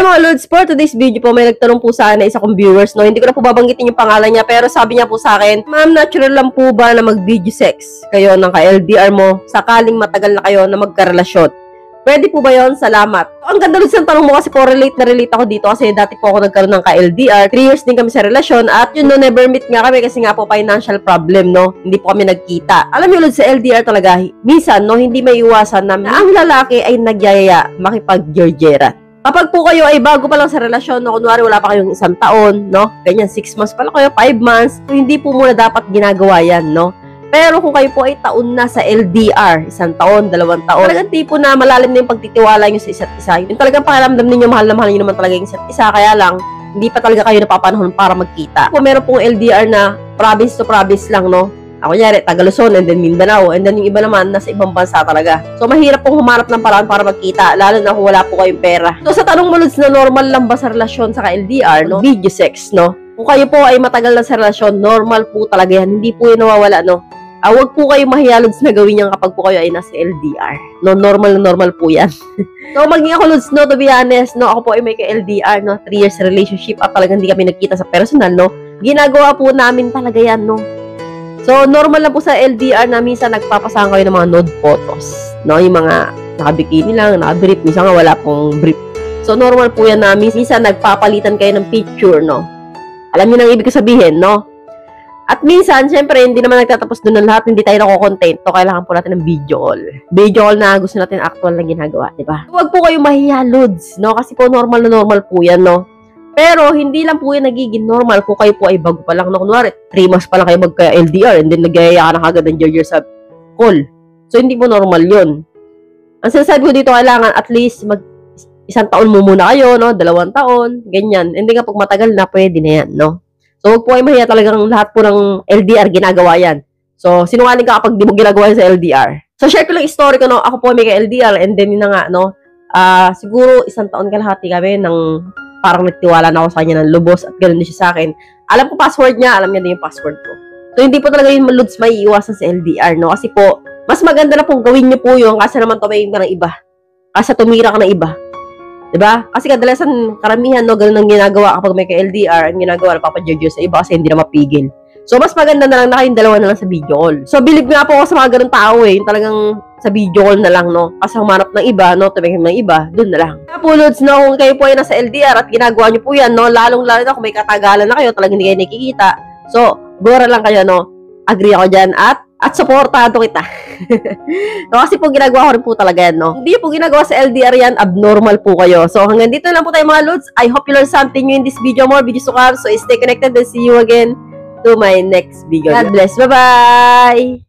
mga Lods, for today's video po, may nagtanong po sa akin na isa kong viewers, no? Hindi ko na po babanggitin yung pangalan niya, pero sabi niya po sa akin, ma'am, natural lang po ba na mag-video sex kayo ng ka-LDR mo sakaling matagal na kayo na magkarelasyon? Pwede po ba yon? Salamat. Ang ganda Lods ng tanong mo kasi po relate ako dito kasi dati po ako nagkaroon ng ka-LDR. 3 years din kami sa relasyon at yun no, never meet nga kami kasi nga po financial problem, no? Hindi po kami nagkita. Alam niyo Lods, sa LDR talaga, minsan, no, hindi may iwasan na ang lalaki ay nagyayaya makipag-gergeran. Kapag po kayo ay bago pa lang sa relasyon, no, kunwari wala pa kayong 1 taon, no, ganyan, 6 months pa lang kayo, 5 months, so hindi po muna dapat ginagawa yan, no. Pero kung kayo po ay taon na sa LDR, 1 taon, 2 taon, talagang tipo na malalim na yung pagtitiwala nyo sa isa't isa. Yung talagang pakiramdam ninyo, mahal na mahal nyo naman talaga yung isa't isa, kaya lang, hindi pa talaga kayo napapanahon para magkita. Kung meron pong LDR na province to province lang, no, ako nyari, Taga-Luzon, and then Mindanao, and then yung iba naman, nasa ibang bansa talaga. So, mahirap pong humanap ng paraan para magkita, lalo na kung wala po kayong pera. So, sa tanong mo, Lods, na normal lang ba sa relasyon sa LDR, no? Video sex, no? Kung kayo po ay matagal na sa relasyon, normal po talaga yan. Hindi po yun nawawala, no? Huwag po kayo mahiya, Lods, na gawin yan kapag po kayo ay nasa LDR. No, normal po yan. So, maging ako, Lods, no, to be honest, no, ako po ay may ka-LDR, no, 3 years relationship at talagang hindi kami nagkita sa personal, no? Ginagawa po namin talaga yan, no? So, normal lang po sa LDR na minsan nagpapasahan kayo ng mga nude photos. No? Yung mga nakabikini lang, nakabrief. Minsan nga wala pong brief. So, normal po yan na minsan nagpapalitan kayo ng picture, no? Alam niyo nang ibig ko sabihin, no? At minsan, syempre, hindi naman nagtatapos doon ng lahat. Hindi tayo nakokontento. Kailangan po natin ng video call. Video call na gusto natin actual na ginagawa, di ba? Huwag po kayo mahiya, Lods, no? Kasi po normal na normal po yan, no? Pero, hindi lang po yan nagiging normal kung kayo po ay bago pa lang. No, kunwari, 3 months pa lang kayo magka-LDR and then nagyayaya ka na kagad ng Georgia sa call. So, hindi po normal yun. Ang sinasabi ko dito, kailangan at least 1 taon mo muna kayo, no? 2 taon, ganyan. Hindi nga pag matagal na, pwede na yan, no? So, huwag po ay mahiya talagang lahat po ng LDR ginagawa yan. So, sinungaling ka kapag di mo ginagawa yan sa LDR. So, share ko lang story ko, no? Ako po ay may ka-LDR and then yun na nga, no? Siguro 1 taon kalahati kami ng parang nagtiwala na ako sa kanya ng lubos at ganoon din siya sa akin. Alam ko password niya, alam niya din yung password ko. So, hindi po talaga yun, Lods, may iwasan sa LDR, no? Kasi po, mas maganda na pong gawin niyo po yung kasi naman tumingin ka ng iba. Kasi tumira ka ng iba. Diba? Kasi kadalasan, karamihan, no, ganoon ang ginagawa kapag may ka-LDR, ang ginagawa, napapa-judge sa iba kasi hindi na mapigil. So, mas maganda na lang na kayong 2 na lang sa video call. So, believe nga po ako sa mga ganun tao yung talagang sa video call na lang, no? Kasi humanap ng iba, no? Tumingin ng iba, dun na lang. Kaya po, Lods, no? Kung kayo po ay nasa LDR at ginagawa nyo po yan, no? Lalong-lalo na kung may katagalan na kayo, talagang hindi kayo nakikita. So, gura lang kayo, no? Agree ako dyan at supportado kita. No, kasi po ginagawa ko rin po talaga yan, no? Hindi po ginagawa sa LDR yan, abnormal po kayo. So, hanggang dito lang po tayo mga Lods. I hope you learned something new in this video. More videos to come. So, stay connected and see you again to my next video. God bless. Bye-bye!